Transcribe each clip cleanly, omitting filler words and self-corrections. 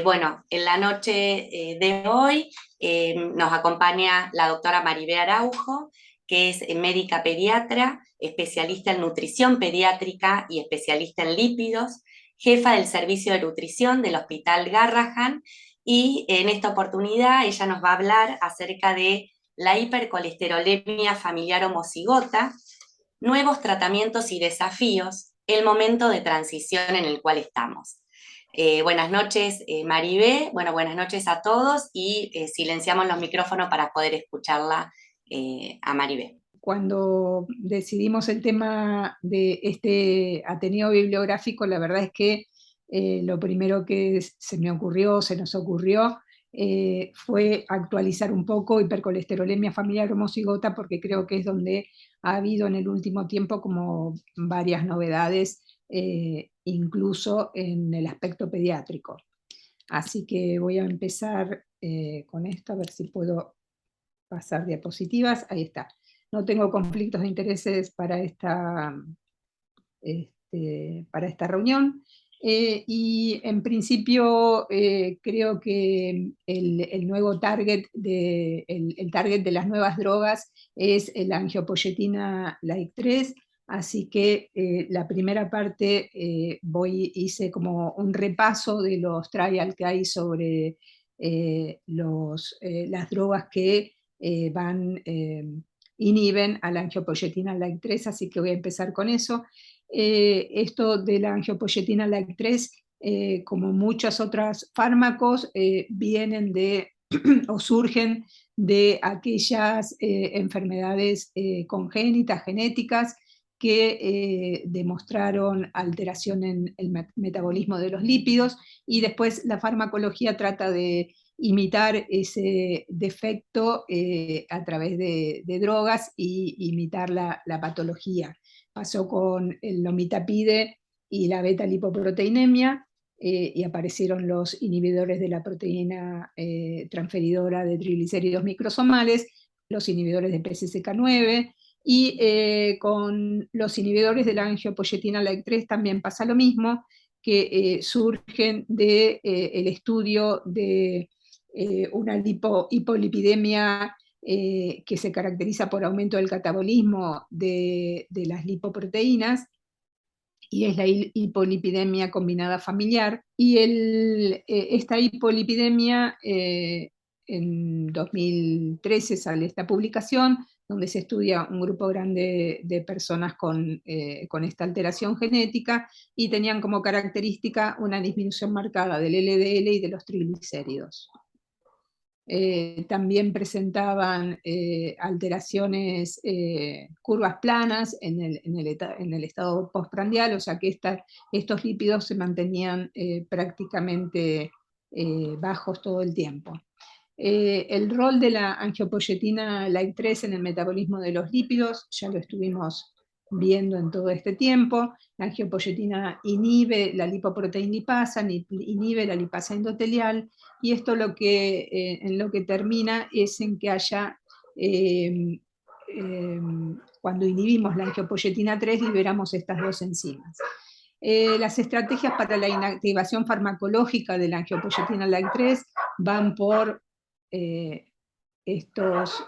Bueno, en la noche de hoy nos acompaña la doctora Maribé Araujo, que es médica pediatra, especialista en nutrición pediátrica y especialista en lípidos, jefa del servicio de nutrición del Hospital Garrahan, y en esta oportunidad ella nos va a hablar acerca de la hipercolesterolemia familiar homocigota, nuevos tratamientos y desafíos, el momento de transición en el cual estamos. Buenas noches, Maribé. Bueno, buenas noches a todos y silenciamos los micrófonos para poder escucharla a Maribé. Cuando decidimos el tema de este Ateneo Bibliográfico, la verdad es que lo primero que se nos ocurrió, fue actualizar un poco hipercolesterolemia familiar homocigota, porque creo que es donde ha habido en el último tiempo como varias novedades, incluso en el aspecto pediátrico. Así que voy a empezar con esto, a ver si puedo pasar diapositivas. Ahí está. No tengo conflictos de intereses para esta reunión. Y en principio creo que el nuevo target el target de las nuevas drogas es la angiopoyetina like 3, así que la primera parte hice como un repaso de los trials que hay sobre las drogas que inhiben a la angiopoyetina like 3, así que voy a empezar con eso. Esto de la angiopoyetina like 3, como muchos otros fármacos, vienen o surgen de aquellas enfermedades congénitas, genéticas, que demostraron alteración en el metabolismo de los lípidos, y después la farmacología trata de imitar ese defecto a través de drogas y imitar la patología. Pasó con el lomitapide y la beta-lipoproteinemia, y aparecieron los inhibidores de la proteína transferidora de triglicéridos microsomales, los inhibidores de PCSK9, y con los inhibidores de la angiopoyetina like 3 también pasa lo mismo, que surgen del estudio de una hipolipidemia que se caracteriza por aumento del catabolismo de las lipoproteínas, y es la hipolipidemia combinada familiar. Y esta hipolipidemia, en 2013 sale esta publicación, donde se estudia un grupo grande de personas con esta alteración genética, y tenían como característica una disminución marcada del LDL y de los triglicéridos. También presentaban alteraciones, curvas planas en el estado postprandial, o sea que estos lípidos se mantenían prácticamente bajos todo el tiempo. El rol de la angiopoyetina like 3 en el metabolismo de los lípidos ya lo estuvimos viendo en todo este tiempo. La angiopoyetina inhibe la lipoproteína lipasa, inhibe la lipasa endotelial, y esto en lo que termina es en que haya, cuando inhibimos la angiopoyetina 3, liberamos estas dos enzimas. Las estrategias para la inactivación farmacológica de la angiopoyetina like 3 van por estos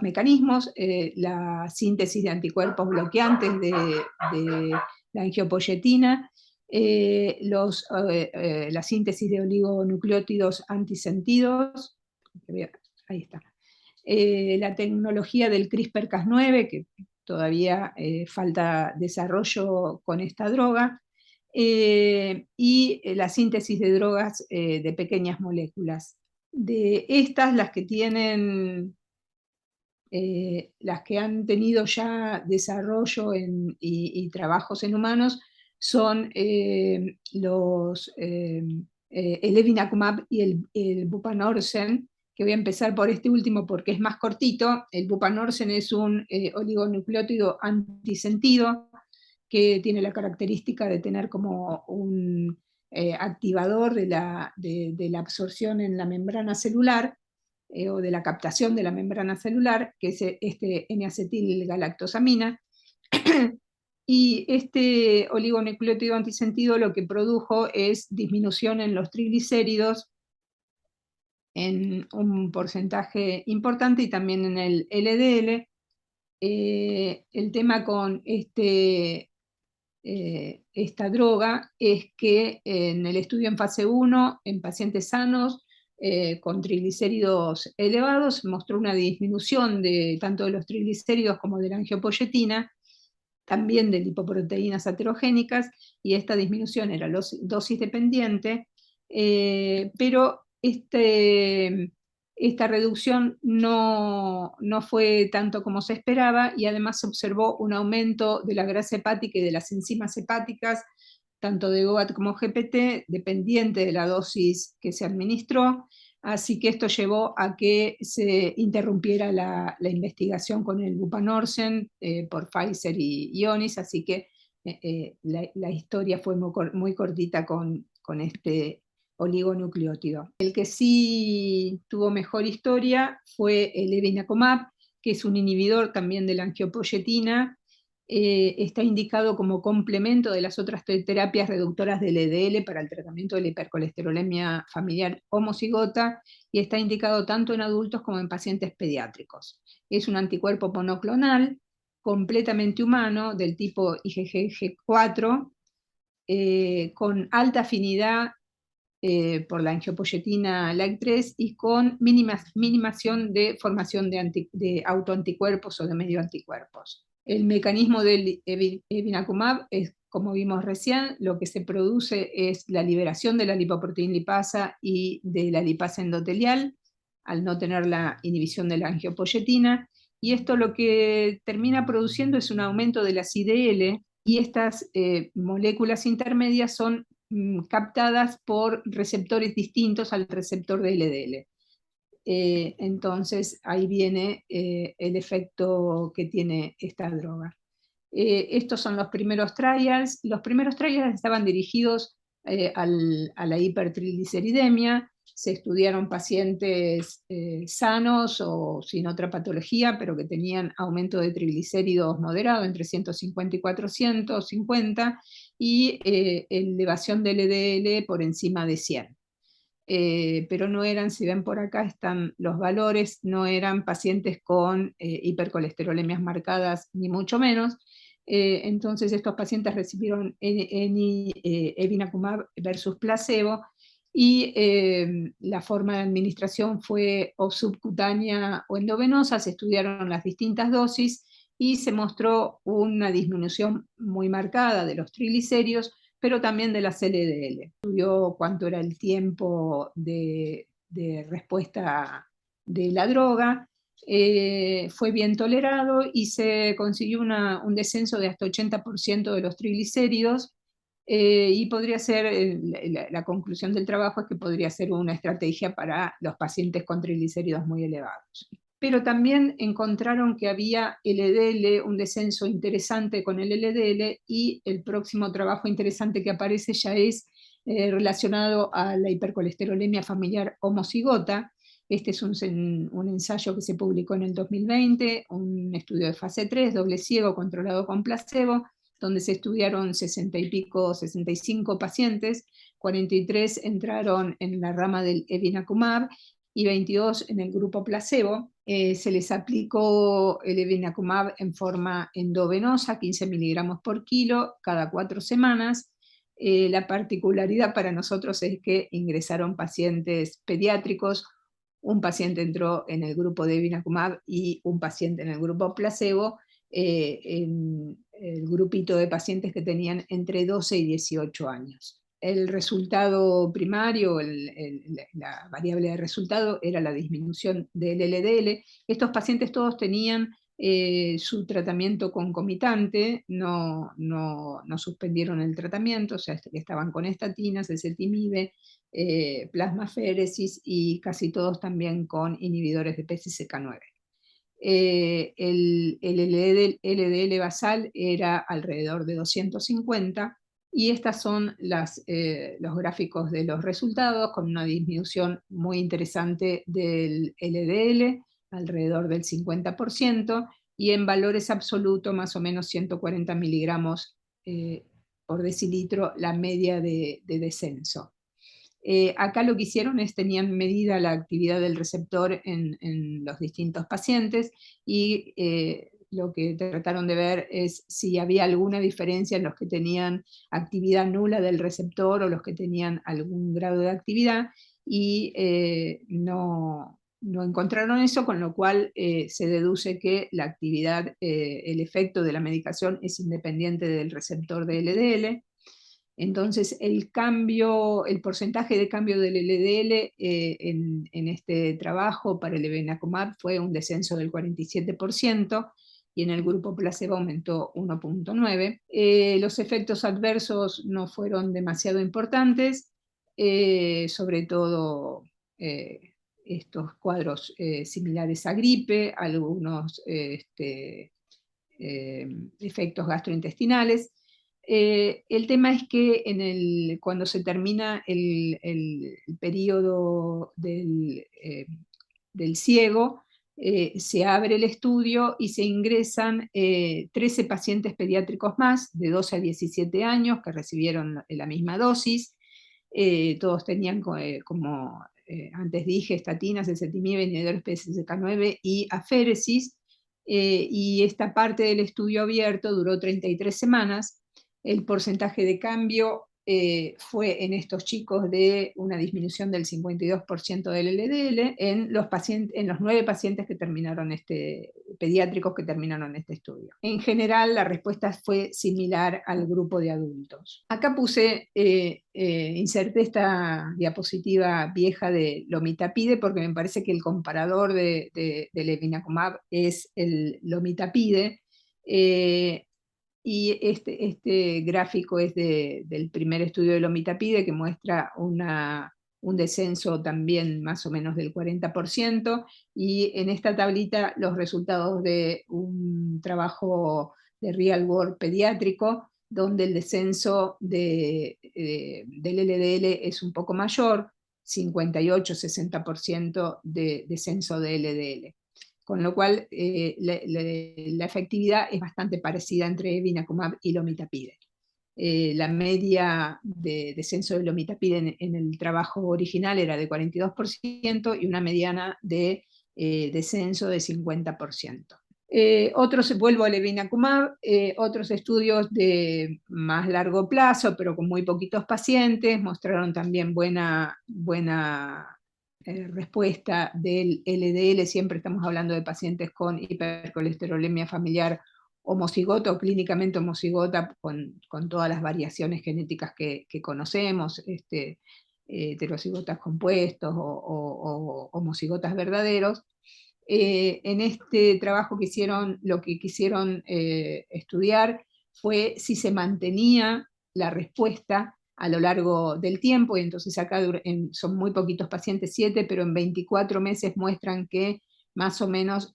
mecanismos, la síntesis de anticuerpos bloqueantes de la angiopoyetina, la síntesis de oligonucleótidos antisentidos, ahí está, la tecnología del CRISPR-Cas9, que todavía falta desarrollo con esta droga, y la síntesis de drogas de pequeñas moléculas. De estas, las que han tenido ya desarrollo y trabajos en humanos son el evinacumab y el bupanorsen, que voy a empezar por este último porque es más cortito. El bupanorsen es un oligonucleótido antisentido que tiene la característica de tener como un activador de la absorción en la membrana celular, o de la captación de la membrana celular, que es este N-acetilgalactosamina. Y este oligonucleótido antisentido lo que produjo es disminución en los triglicéridos en un porcentaje importante y también en el LDL. El tema con esta droga es que en el estudio en fase 1, en pacientes sanos, con triglicéridos elevados, mostró una disminución de tanto de los triglicéridos como de la angiopoyetina, también de lipoproteínas aterogénicas, y esta disminución era dosis dependiente, pero esta reducción no fue tanto como se esperaba, y además se observó un aumento de la grasa hepática y de las enzimas hepáticas, tanto de GOAT como GPT, dependiente de la dosis que se administró. Así que esto llevó a que se interrumpiera la investigación con el bupanorsen por Pfizer y Ionis, así que la historia fue muy cortita con este oligonucleótido. El que sí tuvo mejor historia fue el evinacumab, que es un inhibidor también de la angiopoyetina. Está indicado como complemento de las otras terapias reductoras del LDL para el tratamiento de la hipercolesterolemia familiar homocigota, y está indicado tanto en adultos como en pacientes pediátricos. Es un anticuerpo monoclonal completamente humano del tipo IgG4, con alta afinidad por la angiopoyetina LAG3 y con minimación de formación de autoanticuerpos o de medio anticuerpos. El mecanismo del evinacumab es, como vimos recién, lo que se produce es la liberación de la lipoproteína lipasa y de la lipasa endotelial, al no tener la inhibición de la angiopoyetina, y esto lo que termina produciendo es un aumento de las IDL, y estas moléculas intermedias son captadas por receptores distintos al receptor de LDL. Entonces ahí viene el efecto que tiene esta droga. Estos son los primeros trials. Los primeros trials estaban dirigidos a la hipertrigliceridemia. Se estudiaron pacientes sanos o sin otra patología, pero que tenían aumento de triglicéridos moderado, entre 150 y 450, y elevación del LDL por encima de 100. Pero no eran, si ven por acá están los valores, no eran pacientes con hipercolesterolemias marcadas, ni mucho menos. Entonces estos pacientes recibieron evinacumab versus placebo, y la forma de administración fue o subcutánea o endovenosa. Se estudiaron las distintas dosis y se mostró una disminución muy marcada de los triglicéridos, pero también de las LDL. Estudió cuánto era el tiempo de respuesta de la droga. Fue bien tolerado y se consiguió un descenso de hasta 80% de los triglicéridos, y podría ser, la conclusión del trabajo es que podría ser una estrategia para los pacientes con triglicéridos muy elevados. Pero también encontraron que había LDL, un descenso interesante con el LDL, y el próximo trabajo interesante que aparece ya es relacionado a la hipercolesterolemia familiar homocigota. Este es un ensayo que se publicó en el 2020, un estudio de fase 3, doble ciego, controlado con placebo, donde se estudiaron 60 y pico, 65 pacientes, 43 entraron en la rama del evinacumab y 22 en el grupo placebo. Se les aplicó el evinacumab en forma endovenosa, 15 miligramos por kilo, cada 4 semanas. La particularidad para nosotros es que ingresaron pacientes pediátricos. Un paciente entró en el grupo de evinacumab y un paciente en el grupo placebo, en el grupito de pacientes que tenían entre 12 y 18 años. El resultado primario, la variable de resultado, era la disminución del LDL. Estos pacientes todos tenían su tratamiento concomitante, no suspendieron el tratamiento, o sea, estaban con estatinas, ezetimibe, plasmaféresis, y casi todos también con inhibidores de PCSK9. El LDL basal era alrededor de 250, y estos son los gráficos de los resultados, con una disminución muy interesante del LDL, alrededor del 50%, y en valores absolutos más o menos 140 miligramos por decilitro la media de descenso. Acá lo que hicieron es tenían medida la actividad del receptor en los distintos pacientes y lo que trataron de ver es si había alguna diferencia en los que tenían actividad nula del receptor o los que tenían algún grado de actividad, y no encontraron eso, con lo cual se deduce que la actividad, el efecto de la medicación es independiente del receptor de LDL. Entonces el porcentaje de cambio del LDL en este trabajo para el evinacumab fue un descenso del 47%, y en el grupo placebo aumentó 1,9. Los efectos adversos no fueron demasiado importantes, sobre todo estos cuadros similares a gripe, algunos efectos gastrointestinales. El tema es que cuando se termina el periodo del ciego, se abre el estudio y se ingresan 13 pacientes pediátricos más, de 12 a 17 años, que recibieron la misma dosis. Todos tenían, como antes dije, estatinas, ezetimibe, inhibidores PCSK9 y aféresis. Y esta parte del estudio abierto duró 33 semanas. El porcentaje de cambio fue en estos chicos de una disminución del 52% del LDL en los 9 pacientes que terminaron pediátricos que terminaron este estudio. En general, la respuesta fue similar al grupo de adultos. Acá inserté esta diapositiva vieja de lomitapide porque me parece que el comparador del evinacumab es el lomitapide. Y este gráfico es del primer estudio de lomitapide, que muestra un descenso también más o menos del 40%, y en esta tablita los resultados de un trabajo de real world pediátrico, donde el descenso del LDL es un poco mayor, 58-60% de descenso de LDL. Con lo cual la efectividad es bastante parecida entre evinacumab y lomitapide. La media de descenso de lomitapide en el trabajo original era de 42% y una mediana de descenso de 50%. Vuelvo al evinacumab, otros estudios de más largo plazo, pero con muy poquitos pacientes, mostraron también buena respuesta del LDL. Siempre estamos hablando de pacientes con hipercolesterolemia familiar homocigota o clínicamente homocigota, con todas las variaciones genéticas que conocemos, heterocigotas compuestos o homocigotas verdaderos. En este trabajo lo que quisieron estudiar fue si se mantenía la respuesta a lo largo del tiempo, y entonces acá son muy poquitos pacientes, 7, pero en 24 meses muestran que más o menos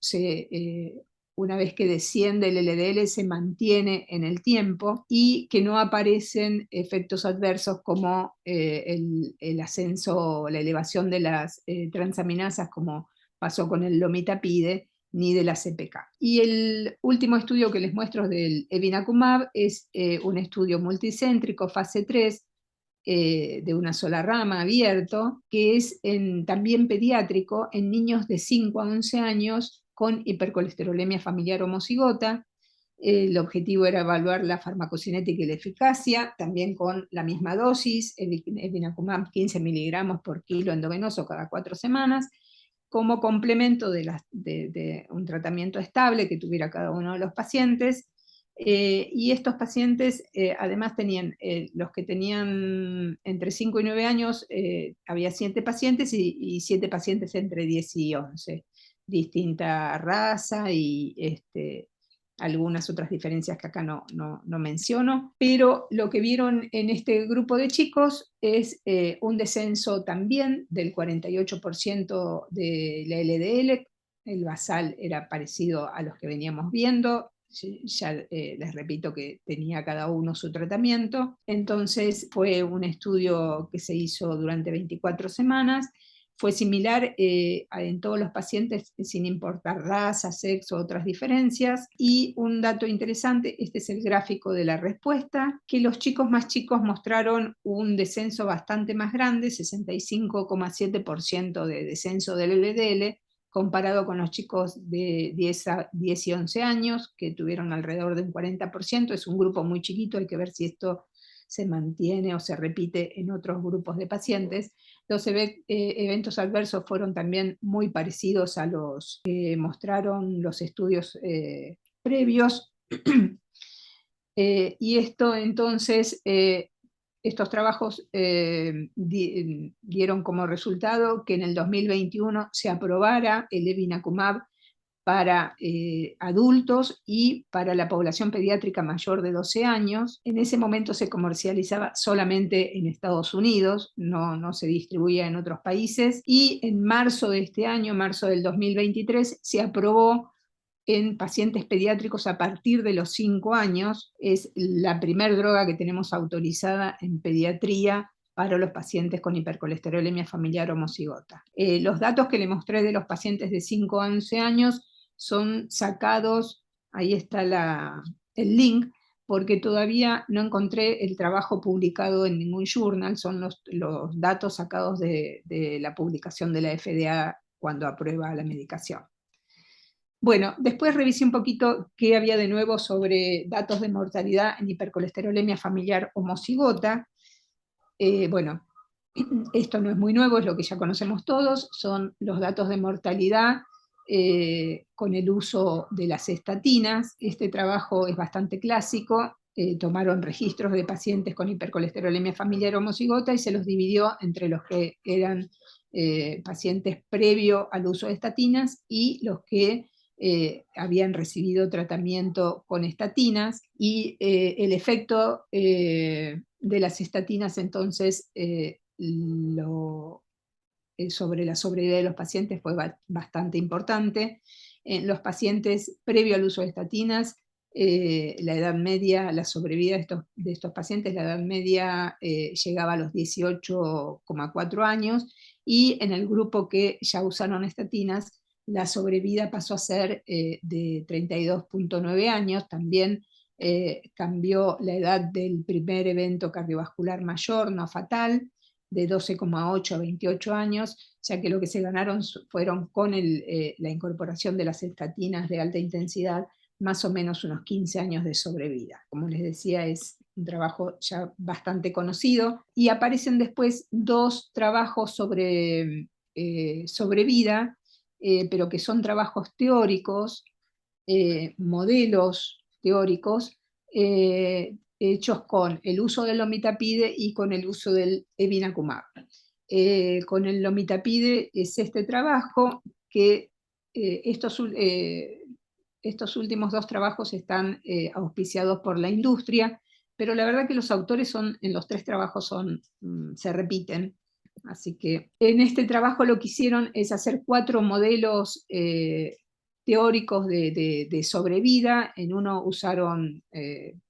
una vez que desciende el LDL se mantiene en el tiempo, y que no aparecen efectos adversos como el ascenso, la elevación de las transaminasas, como pasó con el lomitapide, ni de la CPK. Y el último estudio que les muestro del evinacumab es un estudio multicéntrico, fase 3, de una sola rama, abierto, que es también pediátrico, en niños de 5 a 11 años con hipercolesterolemia familiar homocigota. El objetivo era evaluar la farmacocinética y la eficacia, también con la misma dosis, evinacumab 15 miligramos por kilo endovenoso cada 4 semanas, como complemento de un tratamiento estable que tuviera cada uno de los pacientes. Y estos pacientes además tenían, los que tenían entre 5 y 9 años, había 7 pacientes y 7 pacientes entre 10 y 11, distinta raza y algunas otras diferencias que acá no menciono, pero lo que vieron en este grupo de chicos es un descenso también del 48% de la LDL. El basal era parecido a los que veníamos viendo. Ya les repito que tenía cada uno su tratamiento. Entonces fue un estudio que se hizo durante 24 semanas. fue similar en todos los pacientes sin importar raza, sexo, otras diferencias. Y un dato interesante, este es el gráfico de la respuesta, que los chicos más chicos mostraron un descenso bastante más grande, 65,7% de descenso del LDL, comparado con los chicos de 10 y 11 años, que tuvieron alrededor de un 40%. Es un grupo muy chiquito, hay que ver si esto se mantiene o se repite en otros grupos de pacientes. Los eventos adversos fueron también muy parecidos a los que mostraron los estudios previos. Y esto entonces, estos trabajos dieron como resultado que en el 2021 se aprobara el evinacumab para adultos y para la población pediátrica mayor de 12 años. En ese momento se comercializaba solamente en Estados Unidos, no se distribuía en otros países, y en marzo de este año, marzo del 2023, se aprobó en pacientes pediátricos a partir de los 5 años. Es la primera droga que tenemos autorizada en pediatría para los pacientes con hipercolesterolemia familiar homocigota. Los datos que le mostré de los pacientes de 5 a 11 años son sacados, ahí está el link, porque todavía no encontré el trabajo publicado en ningún journal, son los datos sacados de la publicación de la FDA cuando aprueba la medicación. Bueno, después revisé un poquito qué había de nuevo sobre datos de mortalidad en hipercolesterolemia familiar homocigota. Bueno, esto no es muy nuevo, es lo que ya conocemos todos, son los datos de mortalidad con el uso de las estatinas. Este trabajo es bastante clásico, tomaron registros de pacientes con hipercolesterolemia familiar homocigota y se los dividió entre los que eran pacientes previo al uso de estatinas y los que habían recibido tratamiento con estatinas, y el efecto de las estatinas entonces sobre la sobrevida de los pacientes fue bastante importante. En los pacientes previo al uso de estatinas, la edad media, la sobrevida de estos pacientes, la edad media llegaba a los 18,4 años, y en el grupo que ya usaron estatinas, la sobrevida pasó a ser de 32,9 años. También cambió la edad del primer evento cardiovascular mayor, no fatal, de 12,8 a 28 años, ya que lo que se ganaron fueron con la incorporación de las estatinas de alta intensidad, más o menos unos 15 años de sobrevida. Como les decía, es un trabajo ya bastante conocido, y aparecen después dos trabajos sobre vida, pero que son trabajos teóricos, modelos teóricos, hechos con el uso del lomitapide y con el uso del evinacumab. Con el lomitapide es este trabajo que estos últimos dos trabajos están auspiciados por la industria, pero la verdad que los autores en los tres trabajos se repiten. Así que en este trabajo lo que hicieron es hacer 4 modelos teóricos de sobrevida. En uno usaron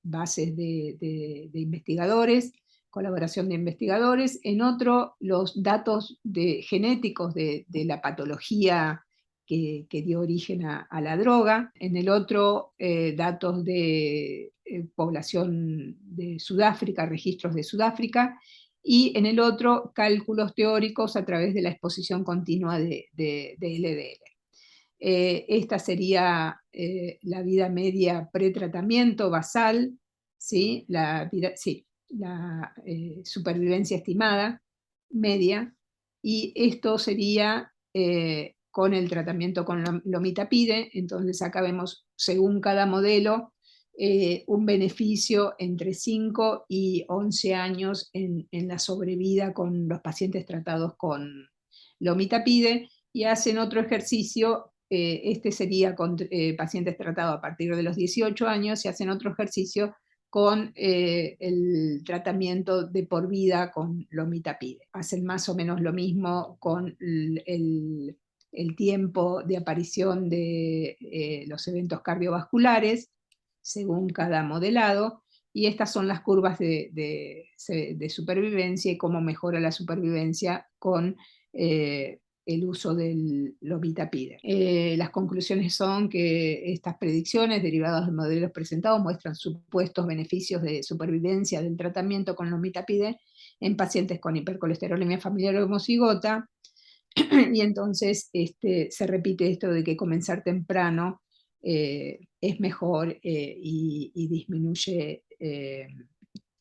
bases de investigadores, colaboración de investigadores. En otro, los datos genéticos de la patología que dio origen a la droga. En el otro, datos de población de Sudáfrica, registros de Sudáfrica. Y en el otro, cálculos teóricos a través de la exposición continua de LDL. Esta sería la vida media pretratamiento basal, ¿sí? La supervivencia estimada media, y esto sería con el tratamiento con lomitapide. Entonces acá vemos, según cada modelo, un beneficio entre 5 y 11 años en la sobrevida con los pacientes tratados con lomitapide, y hacen otro ejercicio. Este sería con pacientes tratados a partir de los 18 años, y hacen otro ejercicio con el tratamiento de por vida con lomitapide. Hacen más o menos lo mismo con el tiempo de aparición de los eventos cardiovasculares, según cada modelado, y estas son las curvas de supervivencia y cómo mejora la supervivencia con el uso del lomitapide. Las conclusiones son que estas predicciones derivadas de modelos presentados muestran supuestos beneficios de supervivencia del tratamiento con lomitapide en pacientes con hipercolesterolemia familiar homocigota, y entonces se repite esto de que comenzar temprano es mejor y disminuye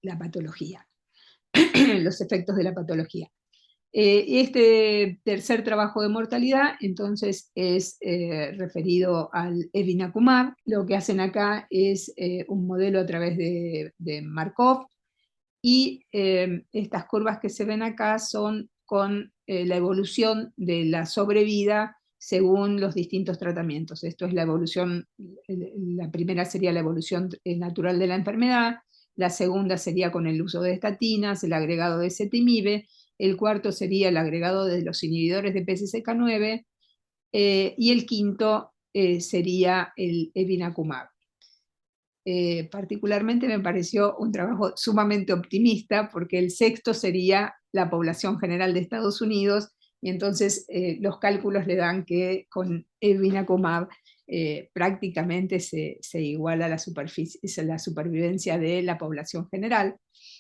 la patología, los efectos de la patología. Este tercer trabajo de mortalidad, entonces, es referido al evinacumab. Lo que hacen acá es un modelo a través de Markov, y estas curvas que se ven acá son con la evolución de la sobrevida según los distintos tratamientos. Esto es la evolución, la primera sería la evolución natural de la enfermedad, la segunda sería con el uso de estatinas, el agregado de ezetimibe, el cuarto sería el agregado de los inhibidores de PCSK9, y el quinto sería el evinacumab. Particularmente me pareció un trabajo sumamente optimista, porque el sexto sería la población general de Estados Unidos, y entonces los cálculos le dan que con evinacumab prácticamente se iguala la supervivencia de la población general.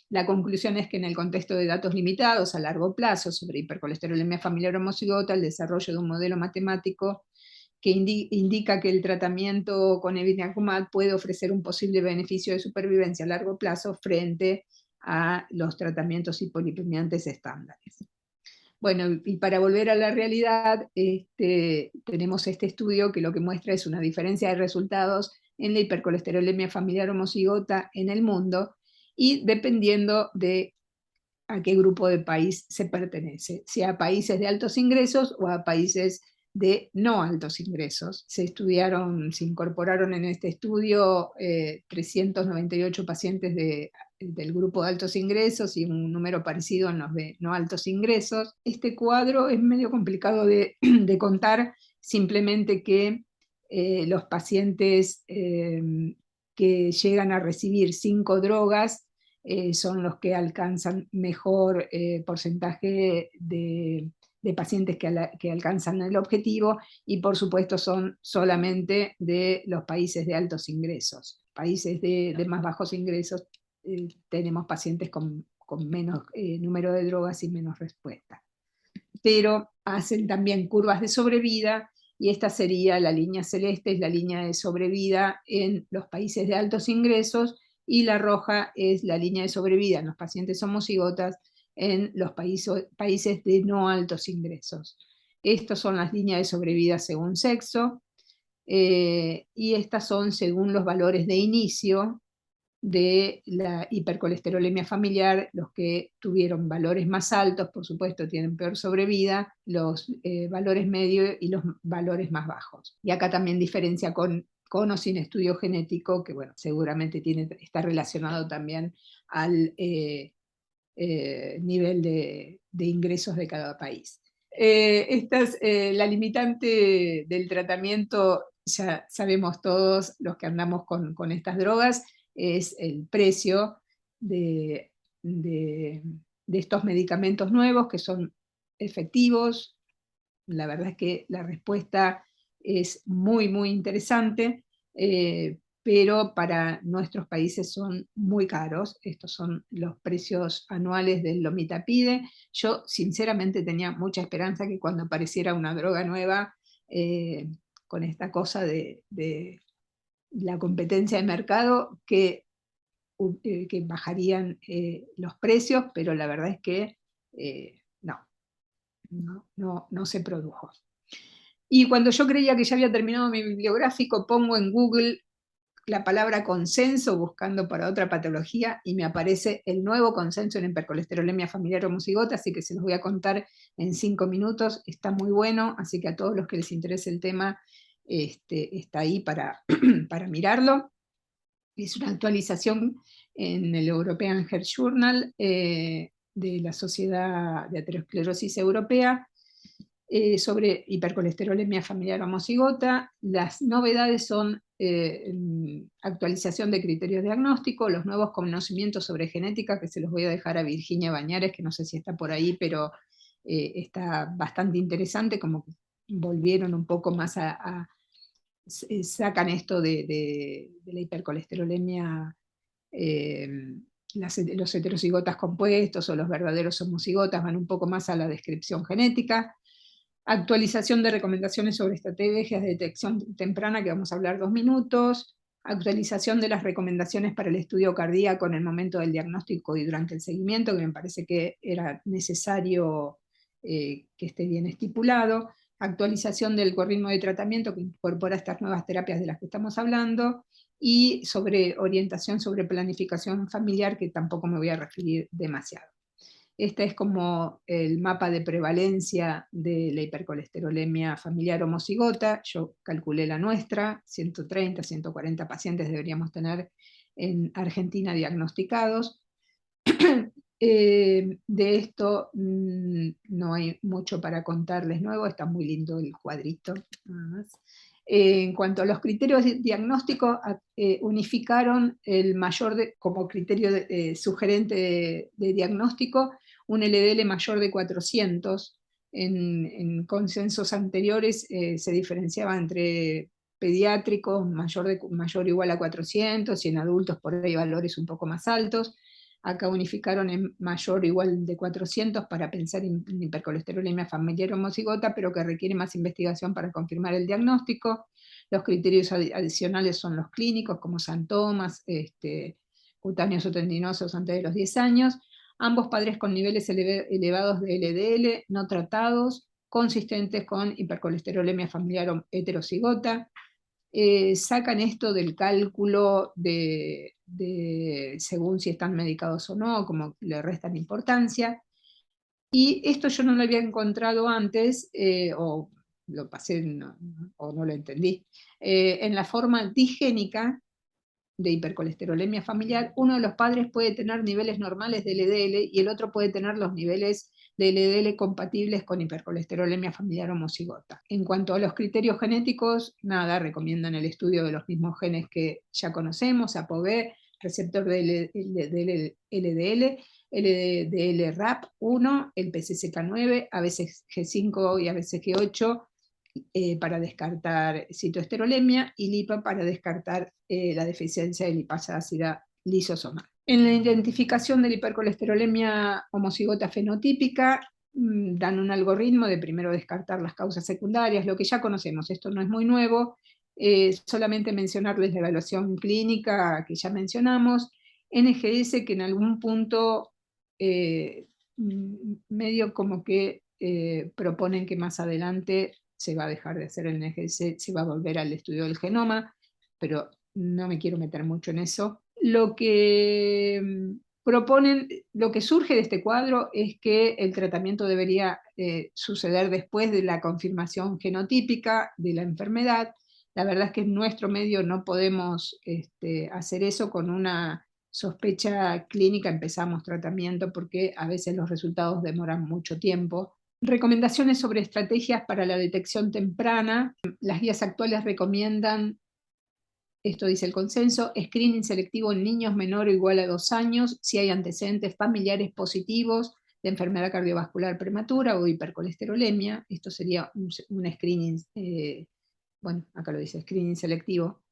La conclusión es que en el contexto de datos limitados a largo plazo sobre hipercolesterolemia familiar homocigota, el desarrollo de un modelo matemático que indica que el tratamiento con evinacumab puede ofrecer un posible beneficio de supervivencia a largo plazo frente a los tratamientos hipolipemiantes estándares. Bueno, y para volver a la realidad, tenemos este estudio que lo que muestra es una diferencia de resultados en la hipercolesterolemia familiar homocigota en el mundo, y dependiendo de a qué grupo de país se pertenece, si a países de altos ingresos o a países de no altos ingresos. Se incorporaron en este estudio 398 pacientes del grupo de altos ingresos y un número parecido en los de no altos ingresos. Este cuadro es medio complicado de contar, simplemente que los pacientes que llegan a recibir 5 drogas son los que alcanzan mejor porcentaje de pacientes que alcanzan el objetivo, y por supuesto son solamente de los países de altos ingresos. Países de más bajos ingresos tenemos pacientes con menos número de drogas y menos respuesta. Pero hacen también curvas de sobrevida, y esta sería la línea celeste, es la línea de sobrevida en los países de altos ingresos, y la roja es la línea de sobrevida en los pacientes homocigotas en los países de no altos ingresos. Estas son las líneas de sobrevida según sexo, y estas son según los valores de inicio de la hipercolesterolemia familiar. Los que tuvieron valores más altos, por supuesto, tienen peor sobrevida, los valores medios y los valores más bajos. Y acá también diferencia con o sin estudio genético, que bueno, seguramente está relacionado también al nivel de ingresos de cada país. Esta es la limitante del tratamiento, ya sabemos todos los que andamos con estas drogas, es el precio de estos medicamentos nuevos, que son efectivos. La verdad es que la respuesta es muy, muy interesante, pero para nuestros países son muy caros. Estos son los precios anuales del lomitapide. Yo sinceramente tenía mucha esperanza que cuando apareciera una droga nueva, con esta cosa de la competencia de mercado, que bajarían los precios, pero la verdad es que no se produjo. Y cuando yo creía que ya había terminado mi bibliográfico, pongo en Google la palabra consenso buscando para otra patología, y me aparece el nuevo consenso en hipercolesterolemia familiar homocigota, así que se los voy a contar en 5 minutos. Está muy bueno, así que a todos los que les interese el tema, está ahí para, para mirarlo. Es una actualización en el European Heart Journal de la Sociedad de Aterosclerosis Europea, sobre hipercolesterolemia familiar homocigota. Las novedades son actualización de criterios diagnósticos, los nuevos conocimientos sobre genética, que se los voy a dejar a Virginia Bañares, que no sé si está por ahí, pero está bastante interesante, como que volvieron un poco más sacan esto de la hipercolesterolemia, los heterocigotas compuestos o los verdaderos homocigotas, van un poco más a la descripción genética. Actualización de recomendaciones sobre estrategias de detección temprana, que vamos a hablar 2 minutos. Actualización de las recomendaciones para el estudio cardíaco en el momento del diagnóstico y durante el seguimiento, que me parece que era necesario que esté bien estipulado. Actualización del algoritmo de tratamiento que incorpora estas nuevas terapias de las que estamos hablando, y sobre orientación sobre planificación familiar, que tampoco me voy a referir demasiado. Este es como el mapa de prevalencia de la hipercolesterolemia familiar homocigota. Yo calculé la nuestra, 130, 140 pacientes deberíamos tener en Argentina diagnosticados. De esto no hay mucho para contarles nuevo, está muy lindo el cuadrito. Nada más. En cuanto a los criterios diagnósticos, unificaron el mayor como criterio sugerente de diagnóstico un LDL mayor de 400. En consensos anteriores se diferenciaba entre pediátricos mayor o igual a 400 y en adultos por ahí valores un poco más altos. Acá unificaron en mayor o igual de 400 para pensar en hipercolesterolemia familiar homocigota, pero que requiere más investigación para confirmar el diagnóstico. Los criterios adicionales son los clínicos, como santomas, cutáneos o tendinosos antes de los 10 años. Ambos padres con niveles elevados de LDL, no tratados, consistentes con hipercolesterolemia familiar heterocigota. Sacan esto del cálculo según si están medicados o no, como le restan importancia. Y esto yo no lo había encontrado antes, o lo pasé o no lo entendí. En la forma digénica de hipercolesterolemia familiar, uno de los padres puede tener niveles normales de LDL y el otro puede tener los niveles de LDL compatibles con hipercolesterolemia familiar homocigota. En cuanto a los criterios genéticos, nada, recomiendan el estudio de los mismos genes que ya conocemos, ApoB, receptor de LDL, LDL-RAP1, el PCSK9, a veces G5 y a veces G8, para descartar citoesterolemia, y LIPA para descartar la deficiencia de lipasa ácida lisosomal. En la identificación de la hipercolesterolemia homocigota fenotípica, dan un algoritmo de primero descartar las causas secundarias, lo que ya conocemos, esto no es muy nuevo, solamente mencionarles la evaluación clínica que ya mencionamos, NGS que en algún punto medio como que proponen que más adelante se va a dejar de hacer el NGS, se va a volver al estudio del genoma, pero no me quiero meter mucho en eso. Lo que proponen, lo que surge de este cuadro es que el tratamiento debería suceder después de la confirmación genotípica de la enfermedad. La verdad es que en nuestro medio no podemos hacer eso con una sospecha clínica, empezamos tratamiento porque a veces los resultados demoran mucho tiempo. Recomendaciones sobre estrategias para la detección temprana. Las guías actuales recomiendan, esto dice el consenso, screening selectivo en niños menor o igual a 2 años si hay antecedentes familiares positivos de enfermedad cardiovascular prematura o hipercolesterolemia. Esto sería un screening, bueno, acá lo dice, screening selectivo.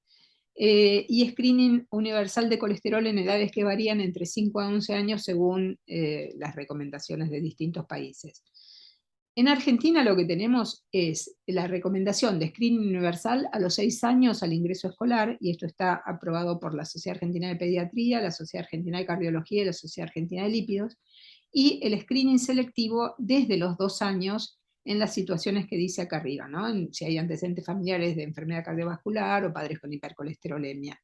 Y screening universal de colesterol en edades que varían entre 5 a 11 años según las recomendaciones de distintos países. En Argentina lo que tenemos es la recomendación de screening universal a los 6 años al ingreso escolar, y esto está aprobado por la Sociedad Argentina de Pediatría, la Sociedad Argentina de Cardiología y la Sociedad Argentina de Lípidos, y el screening selectivo desde los 2 años en las situaciones que dice acá arriba, ¿no? Si hay antecedentes familiares de enfermedad cardiovascular o padres con hipercolesterolemia.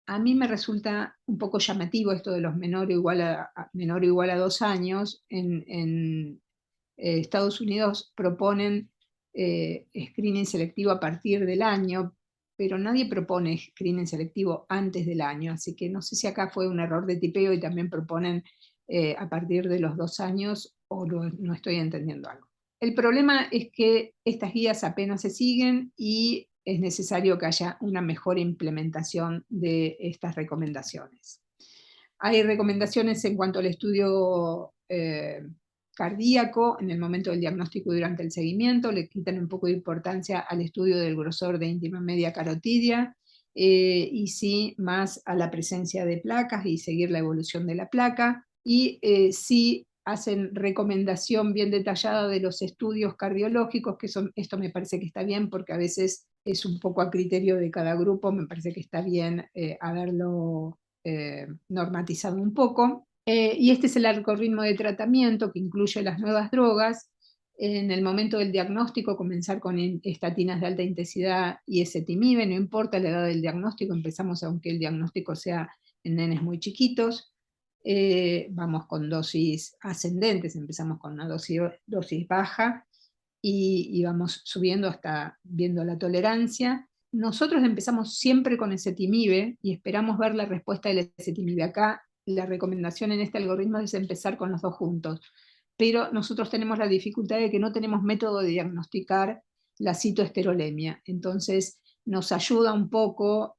A mí me resulta un poco llamativo esto de los menor o igual a 2 años. En Estados Unidos proponen screening selectivo a partir del año, pero nadie propone screening selectivo antes del año, así que no sé si acá fue un error de tipeo y también proponen a partir de los 2 años, o no estoy entendiendo algo. El problema es que estas guías apenas se siguen y es necesario que haya una mejor implementación de estas recomendaciones. Hay recomendaciones en cuanto al estudio cardíaco en el momento del diagnóstico y durante el seguimiento, le quitan un poco de importancia al estudio del grosor de íntima media carotidia, y sí más a la presencia de placas y seguir la evolución de la placa, y sí hacen recomendación bien detallada de los estudios cardiológicos, que esto me parece que está bien, porque a veces es un poco a criterio de cada grupo, me parece que está bien haberlo normatizado un poco. Y este es el algoritmo de tratamiento que incluye las nuevas drogas. En el momento del diagnóstico, comenzar con estatinas de alta intensidad y ezetimibe, no importa la edad del diagnóstico, empezamos aunque el diagnóstico sea en nenes muy chiquitos. Vamos con dosis ascendentes, empezamos con una dosis baja y vamos subiendo hasta viendo la tolerancia. Nosotros empezamos siempre con ezetimibe y esperamos ver la respuesta del ezetimibe. Acá la recomendación en este algoritmo es empezar con los dos juntos, pero nosotros tenemos la dificultad de que no tenemos método de diagnosticar la citoesterolemia, entonces nos ayuda un poco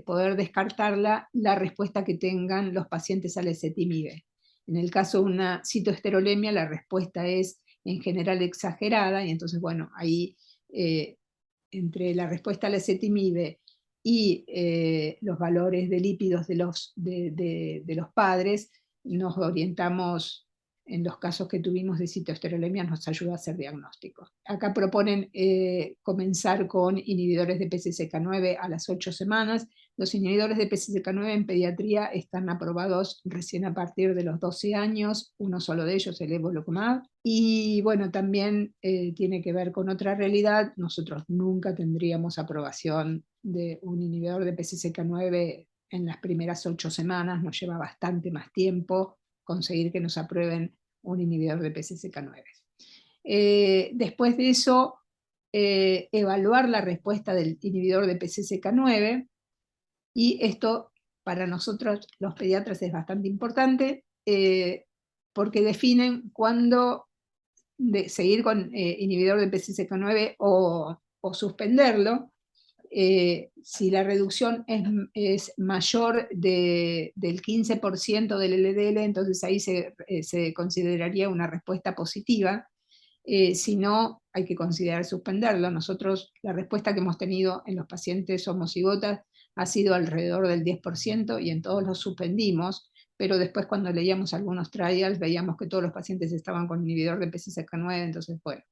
poder descartarla la respuesta que tengan los pacientes al ezetimibe. En el caso de una citoesterolemia, la respuesta es en general exagerada, y entonces, bueno, ahí entre la respuesta al ezetimibe y los valores de lípidos de los padres, nos orientamos en los casos que tuvimos de citoesterolemia, nos ayuda a hacer diagnósticos. Acá proponen comenzar con inhibidores de PCSK9 a las 8 semanas. Los inhibidores de PCSK9 en pediatría están aprobados recién a partir de los 12 años, uno solo de ellos, el evolocumab. Y bueno, también tiene que ver con otra realidad. Nosotros nunca tendríamos aprobación de un inhibidor de PCSK9 en las primeras 8 semanas, nos lleva bastante más tiempo conseguir que nos aprueben un inhibidor de PCSK9. Después de eso, evaluar la respuesta del inhibidor de PCSK9, y esto para nosotros los pediatras es bastante importante, porque definen cuándo seguir con inhibidor de PCSK9 o suspenderlo. Si la reducción es mayor del 15% del LDL, entonces ahí se consideraría una respuesta positiva. Si no, hay que considerar suspenderlo. Nosotros, la respuesta que hemos tenido en los pacientes homocigotas ha sido alrededor del 10% y en todos los suspendimos, pero después cuando leíamos algunos trials veíamos que todos los pacientes estaban con inhibidor de PCSK9, entonces bueno.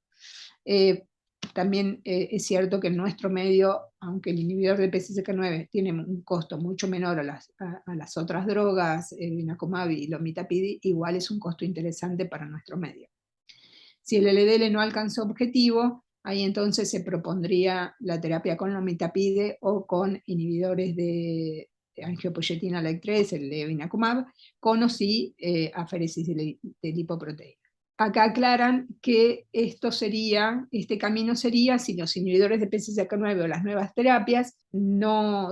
También es cierto que en nuestro medio, aunque el inhibidor de PCSK9 tiene un costo mucho menor a las otras drogas, vinacumab y lomitapidi, igual es un costo interesante para nuestro medio. Si el LDL no alcanzó objetivo, ahí entonces se propondría la terapia con lomitapide o con inhibidores de angiopoyetina LEC3, el levinacumab, con o sin aféresis de lipoproteína. Acá aclaran que este camino sería, si los inhibidores de PCSK9 o las nuevas terapias,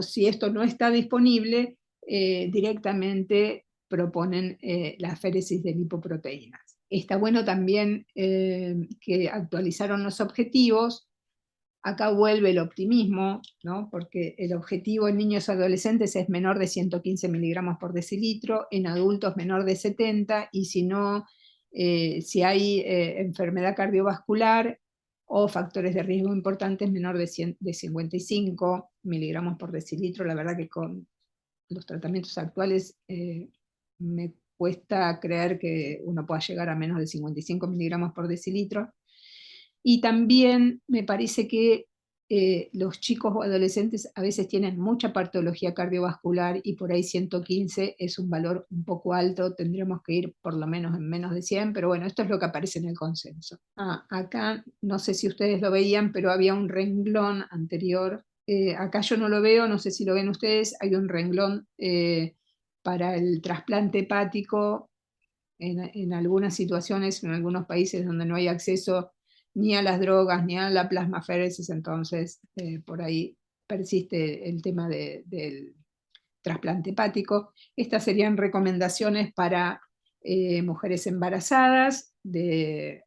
si esto no está disponible, directamente proponen la aféresis de lipoproteínas. Está bueno también que actualizaron los objetivos. Acá vuelve el optimismo, ¿no? Porque el objetivo en niños y adolescentes es menor de 115 miligramos por decilitro, en adultos menor de 70, y si hay enfermedad cardiovascular o factores de riesgo importantes, menor de 55 miligramos por decilitro. La verdad que con los tratamientos actuales me cuesta creer que uno pueda llegar a menos de 55 miligramos por decilitro. Y también me parece que los chicos o adolescentes a veces tienen mucha patología cardiovascular y por ahí 115 es un valor un poco alto, tendríamos que ir por lo menos en menos de 100, pero bueno, esto es lo que aparece en el consenso. Acá, no sé si ustedes lo veían, pero había un renglón anterior. Acá yo no lo veo, no sé si lo ven ustedes, hay un renglón para el trasplante hepático en algunas situaciones, en algunos países donde no hay acceso ni a las drogas, ni a la plasmaféresis, entonces por ahí persiste el tema del trasplante hepático. Estas serían recomendaciones para mujeres embarazadas, de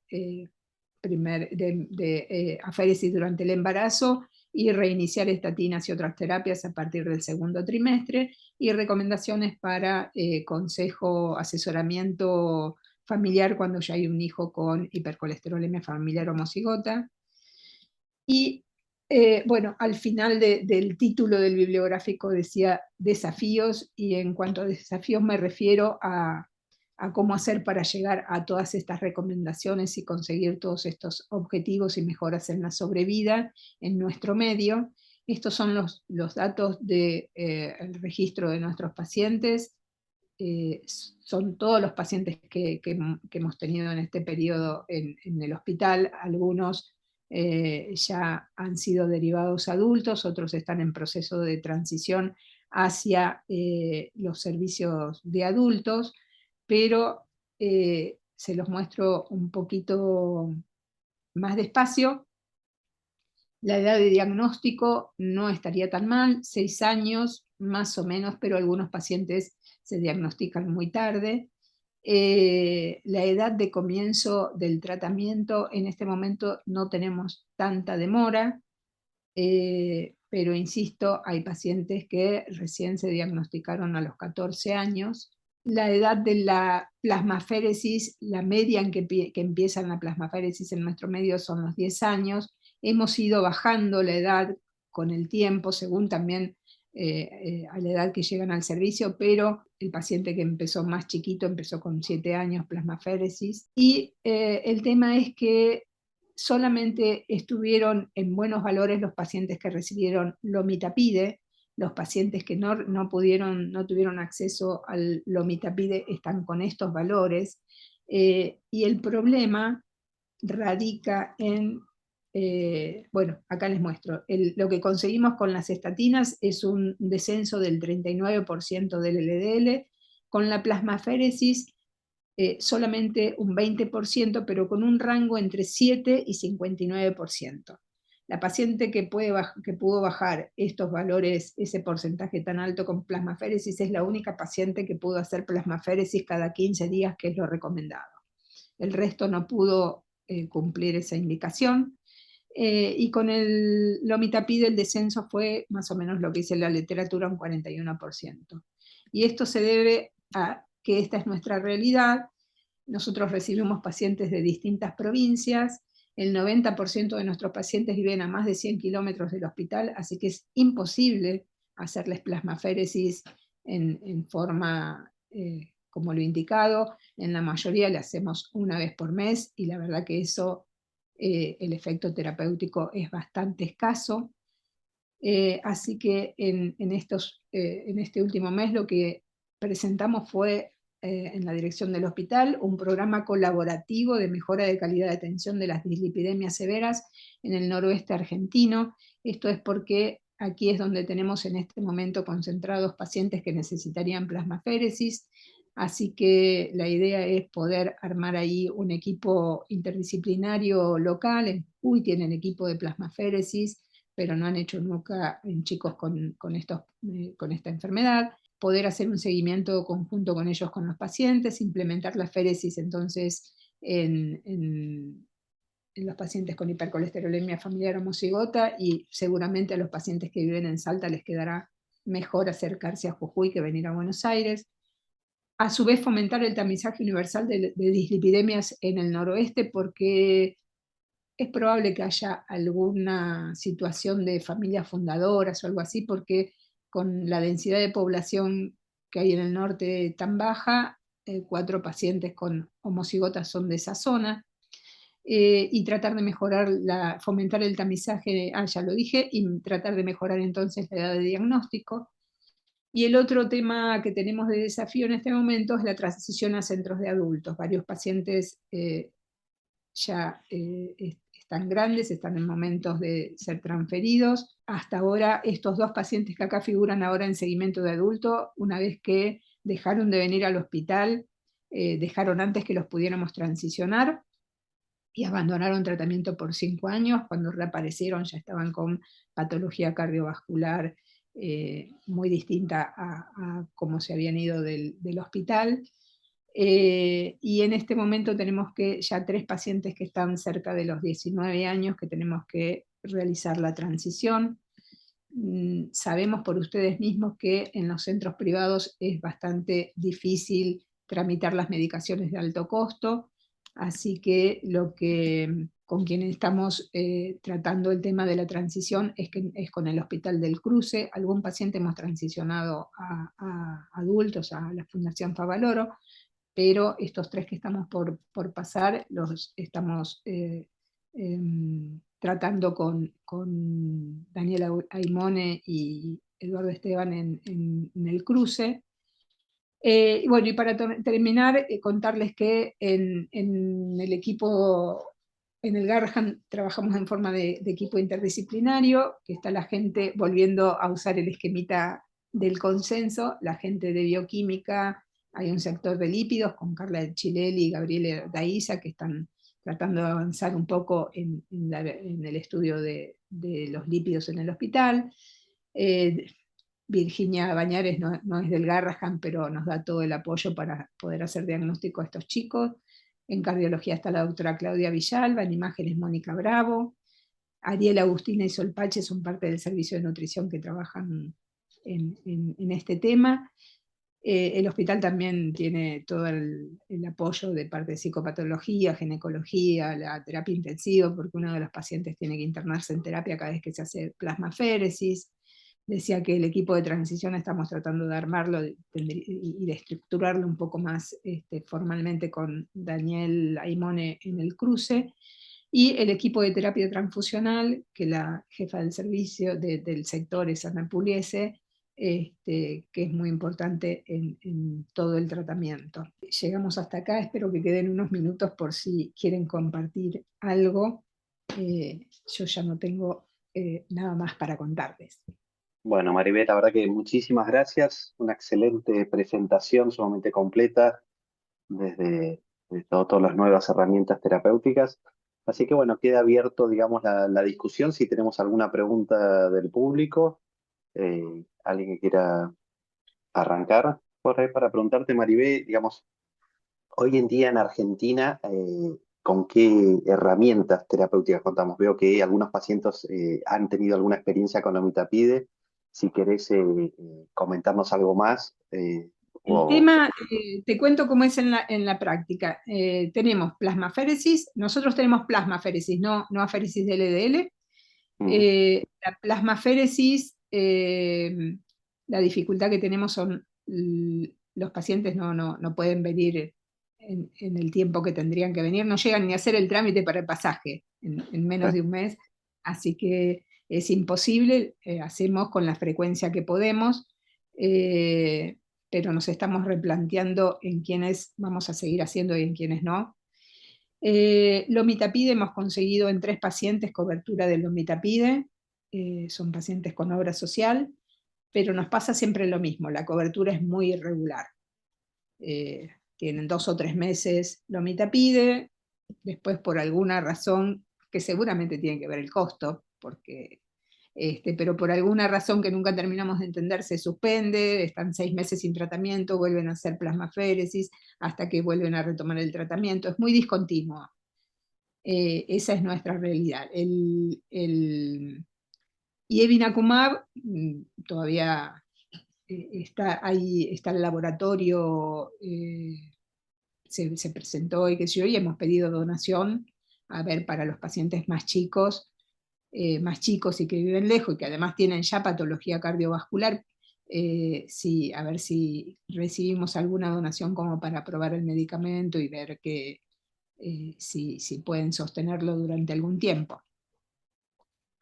aféresis durante el embarazo, y reiniciar estatinas y otras terapias a partir del segundo trimestre, y recomendaciones para consejo, asesoramiento familiar cuando ya hay un hijo con hipercolesterolemia familiar homocigota. Y bueno, al final del título del bibliográfico decía desafíos, y en cuanto a desafíos me refiero a cómo hacer para llegar a todas estas recomendaciones y conseguir todos estos objetivos y mejoras en la sobrevida en nuestro medio. Estos son los datos del registro de nuestros pacientes. Son todos los pacientes que hemos tenido en este periodo en el hospital. Algunos ya han sido derivados adultos, otros están en proceso de transición hacia los servicios de adultos, pero se los muestro un poquito más despacio. La edad de diagnóstico no estaría tan mal, 6 años más o menos, pero algunos pacientes se diagnostican muy tarde. La edad de comienzo del tratamiento, en este momento no tenemos tanta demora, pero insisto, hay pacientes que recién se diagnosticaron a los 14 años. La edad de la plasmaféresis, la media en que empiezan la plasmaféresis en nuestro medio son los 10 años. Hemos ido bajando la edad con el tiempo, según también a la edad que llegan al servicio, pero el paciente que empezó más chiquito empezó con 7 años plasmaféresis. Y el tema es que solamente estuvieron en buenos valores los pacientes que recibieron lomitapide. Los pacientes que no tuvieron acceso al lomitapide están con estos valores, y el problema radica en, bueno, acá les muestro, lo que conseguimos con las estatinas es un descenso del 39% del LDL, con la plasmaféresis solamente un 20%, pero con un rango entre 7 y 59%. La paciente que pudo bajar estos valores, ese porcentaje tan alto con plasmaféresis, es la única paciente que pudo hacer plasmaféresis cada 15 días, que es lo recomendado. El resto no pudo cumplir esa indicación. Y con el lomitapide el descenso fue más o menos lo que dice la literatura, un 41%. Y esto se debe a que esta es nuestra realidad. Nosotros recibimos pacientes de distintas provincias, el 90% de nuestros pacientes viven a más de 100 kilómetros del hospital, así que es imposible hacerles plasmaféresis en forma como lo indicado. En la mayoría le hacemos una vez por mes, y la verdad que eso, el efecto terapéutico es bastante escaso. Así que en este último mes lo que presentamos fue, en la dirección del hospital, un programa colaborativo de mejora de calidad de atención de las dislipidemias severas en el noroeste argentino. Esto es porque aquí es donde tenemos en este momento concentrados pacientes que necesitarían plasmaféresis, así que la idea es poder armar ahí un equipo interdisciplinario local. En Jujuy tienen equipo de plasmaféresis, pero no han hecho nunca en chicos con esta enfermedad. Poder hacer un seguimiento conjunto con ellos, con los pacientes, implementar la féresis entonces en los pacientes con hipercolesterolemia familiar homocigota, y seguramente a los pacientes que viven en Salta les quedará mejor acercarse a Jujuy que venir a Buenos Aires. A su vez, fomentar el tamizaje universal de dislipidemias en el noroeste, porque es probable que haya alguna situación de familias fundadoras o algo así, porque con la densidad de población que hay en el norte tan baja, 4 pacientes con homocigotas son de esa zona, y tratar de mejorar, fomentar el tamizaje, ya lo dije, y tratar de mejorar entonces la edad de diagnóstico. Y el otro tema que tenemos de desafío en este momento es la transición a centros de adultos. Varios pacientes ya están grandes, están en momentos de ser transferidos. Hasta ahora, estos 2 pacientes que acá figuran ahora en seguimiento de adulto, una vez que dejaron de venir al hospital, dejaron antes que los pudiéramos transicionar, y abandonaron tratamiento por 5 años. Cuando reaparecieron ya estaban con patología cardiovascular muy distinta a cómo se habían ido del hospital. Y en este momento tenemos ya 3 pacientes que están cerca de los 19 años que tenemos que realizar la transición. Sabemos por ustedes mismos que en los centros privados es bastante difícil tramitar las medicaciones de alto costo, así que con quien estamos tratando el tema de la transición es con el Hospital del Cruce. Algún paciente hemos transicionado a adultos, a la Fundación Favaloro, pero estos 3 que estamos por pasar los estamos tratando con Daniela Aimone y Eduardo Esteban en el Cruce. Bueno, y para terminar, contarles que en el equipo, en el Garrahan, trabajamos en forma de equipo interdisciplinario, que está la gente volviendo a usar el esquemita del consenso, la gente de bioquímica, hay un sector de lípidos con Carla Chileli y Gabriela Daiza, que están tratando de avanzar un poco en el estudio de los lípidos en el hospital. Virginia Bañares no es del Garrahan, pero nos da todo el apoyo para poder hacer diagnóstico a estos chicos. En cardiología está la doctora Claudia Villalba, en imágenes Mónica Bravo, Ariel Agustina y Solpache son parte del servicio de nutrición que trabajan en este tema. El hospital también tiene todo el apoyo de parte de psicopatología, ginecología, la terapia intensiva, porque uno de los pacientes tiene que internarse en terapia cada vez que se hace plasmaféresis. Decía que el equipo de transición estamos tratando de armarlo y de estructurarlo un poco más formalmente con Daniel Aimone en el Cruce, y el equipo de terapia transfusional, que la jefa del servicio del sector es Ana Puliese, que es muy importante en todo el tratamiento. Llegamos hasta acá, espero que queden unos minutos por si quieren compartir algo. Yo ya no tengo nada más para contarles. Bueno, Maribel, la verdad que muchísimas gracias. Una excelente presentación, sumamente completa, desde todas las nuevas herramientas terapéuticas. Así que bueno, queda abierto, digamos, la discusión. Si tenemos alguna pregunta del público, alguien que quiera arrancar por ahí para preguntarte, Maribel, digamos, hoy en día en Argentina, ¿con qué herramientas terapéuticas contamos? Veo que algunos pacientes han tenido alguna experiencia con la omiprazole. Si querés comentarnos algo más. El tema, te cuento cómo es en la práctica. Tenemos plasmaféresis, nosotros tenemos plasmaféresis, no aféresis de LDL. La plasmaféresis, la dificultad que tenemos son los pacientes no pueden venir en el tiempo que tendrían que venir, no llegan ni a hacer el trámite para el pasaje en menos de un mes, así que es imposible, hacemos con la frecuencia que podemos, pero nos estamos replanteando en quiénes vamos a seguir haciendo y en quiénes no. Lomitapide hemos conseguido en 3 pacientes cobertura del lomitapide, son pacientes con obra social, pero nos pasa siempre lo mismo, la cobertura es muy irregular. Tienen 2 o 3 meses lomitapide, después por alguna razón, que seguramente tiene que ver el costo, pero por alguna razón que nunca terminamos de entender se suspende, están 6 meses sin tratamiento, vuelven a hacer plasmaféresis hasta que vuelven a retomar el tratamiento, es muy discontinuo. Esa es nuestra realidad. Y Evinacumab todavía está ahí, está el laboratorio, se presentó y qué sé yo, y hemos pedido donación, a ver, para los pacientes más chicos y que viven lejos y que además tienen ya patología cardiovascular, sí, a ver si recibimos alguna donación como para probar el medicamento y ver si pueden sostenerlo durante algún tiempo.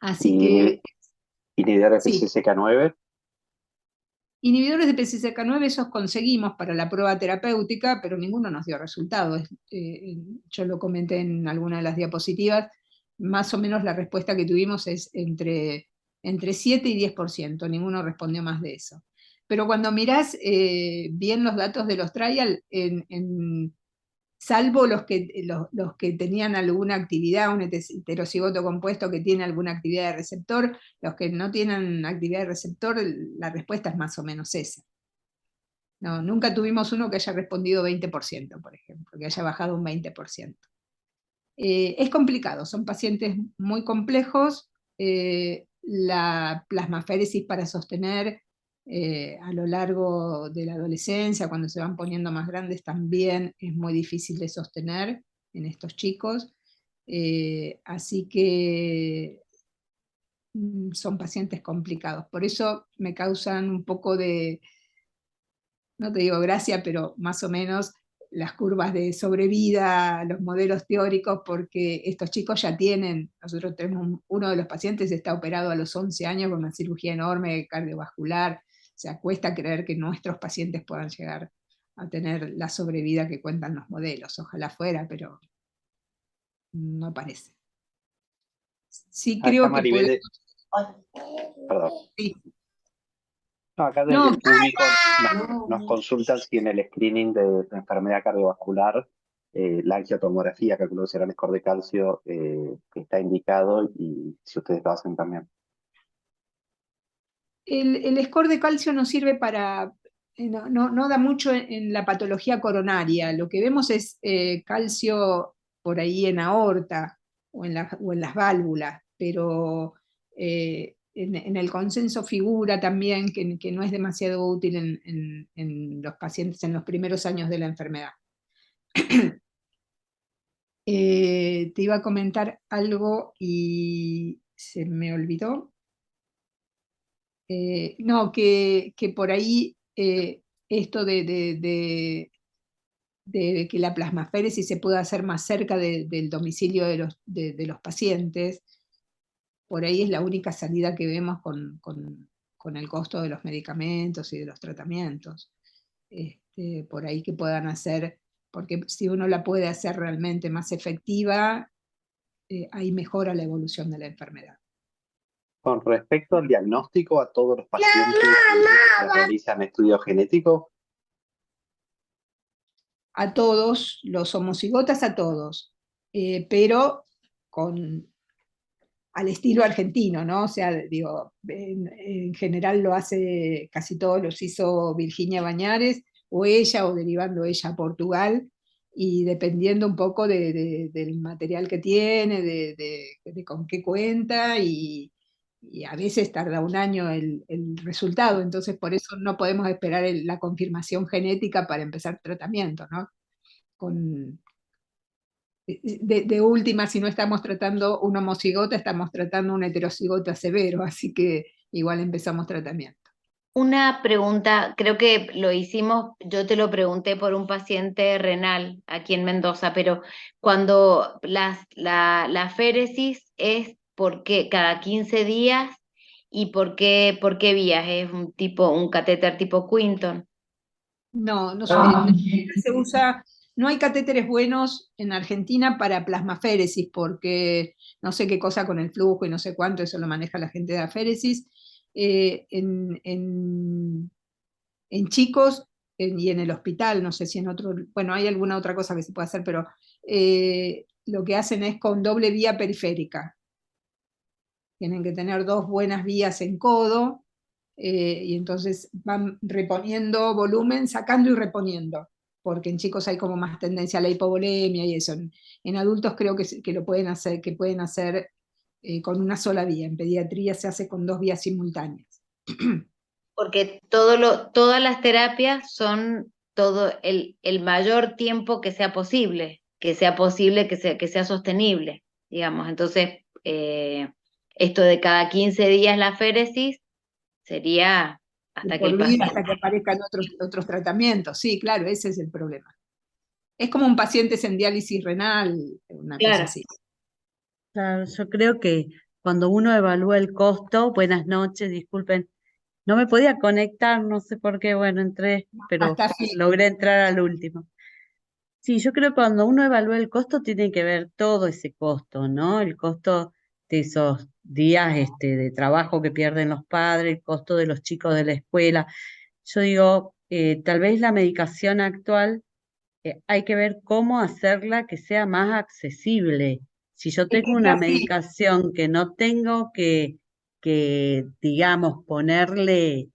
Así que, ¿Inhibidores de sí. PCSK9? Inhibidores de PCSK9 esos conseguimos para la prueba terapéutica, pero ninguno nos dio resultados. Yo lo comenté en alguna de las diapositivas, más o menos la respuesta que tuvimos es entre 7 y 10%, ninguno respondió más de eso. Pero cuando mirás bien los datos de los trials, salvo los que tenían alguna actividad, un heterocigoto compuesto que tiene alguna actividad de receptor, los que no tienen actividad de receptor, la respuesta es más o menos esa. No, nunca tuvimos uno que haya respondido 20%, por ejemplo, que haya bajado un 20%. Es complicado, son pacientes muy complejos, la plasmaféresis para sostener A lo largo de la adolescencia, cuando se van poniendo más grandes, también es muy difícil de sostener en estos chicos. Así que son pacientes complicados. Por eso me causan un poco de, no te digo gracia, pero más o menos las curvas de sobrevida, los modelos teóricos, porque estos chicos ya tienen, nosotros tenemos uno de los pacientes está operado a los 11 años con una cirugía enorme cardiovascular. O sea, cuesta creer que nuestros pacientes puedan llegar a tener la sobrevida que cuentan los modelos. Ojalá fuera, pero no parece. Sí Acá creo que podemos... Maribel, perdón. Sí. No, acá desde No, el público nos consultan si en el screening de enfermedad cardiovascular la angiotomografía, calculo que será el score de calcio, que está indicado y si ustedes lo hacen también. el score de calcio nos sirve para, no da mucho en la patología coronaria. Lo que vemos es calcio por ahí en aorta o en las válvulas, pero en el consenso figura también que no es demasiado útil en los pacientes en los primeros años de la enfermedad. Te iba a comentar algo y se me olvidó. No, que por ahí esto de que la plasmaféresis se pueda hacer más cerca del domicilio de los pacientes, por ahí es la única salida que vemos con el costo de los medicamentos y de los tratamientos. Por ahí que puedan hacer, porque si uno la puede hacer realmente más efectiva, ahí mejora la evolución de la enfermedad. Con respecto al diagnóstico, a todos los pacientes se realizan estudios genéticos. A todos, los homocigotas a todos, pero al estilo argentino, ¿no? O sea, digo, en general lo hace, casi todos los hizo Virginia Bañares, o ella, o derivando ella a Portugal, y dependiendo un poco del material que tiene, de con qué cuenta, y a veces tarda un año el resultado, entonces por eso no podemos esperar la confirmación genética para empezar tratamiento, ¿no? De última, si no estamos tratando un homocigota, estamos tratando un heterocigota severo, así que igual empezamos tratamiento. Una pregunta, creo que lo hicimos, yo te lo pregunté por un paciente renal aquí en Mendoza, pero cuando la féresis es por qué, cada 15 días y por qué vías, es un catéter tipo Quinton. No, no se usa, no hay catéteres buenos en Argentina para plasmaféresis, porque no sé qué cosa con el flujo y no sé cuánto, eso lo maneja la gente de aféresis. En chicos y en el hospital, no sé si en otro, bueno, hay alguna otra cosa que se puede hacer, pero lo que hacen es con doble vía periférica. Tienen que tener dos buenas vías en codo, y entonces van reponiendo volumen, sacando y reponiendo, porque en chicos hay como más tendencia a la hipovolemia y eso. En adultos creo que lo pueden hacer, con una sola vía. En pediatría se hace con dos vías simultáneas. Porque todas las terapias son todo el mayor tiempo que sea posible, que sea sostenible, digamos. Entonces, esto de cada 15 días la féresis sería Y hasta que por el vida hasta paciente... que aparezcan otros tratamientos. Sí, claro, ese es el problema. Es como un paciente en diálisis renal, una cosa Claro. así. Claro, yo creo que cuando uno evalúa el costo, buenas noches, disculpen, no me podía conectar, no sé por qué, bueno, entré, pero Hasta fin. logré entrar al último. Sí, yo creo que cuando uno evalúa el costo tiene que ver todo ese costo, ¿no? El costo de esos días de trabajo que pierden los padres, el costo de los chicos de la escuela. Yo digo, tal vez la medicación actual hay que ver cómo hacerla que sea más accesible. Si yo Es tengo que es una así. medicación que no tengo digamos, ponerle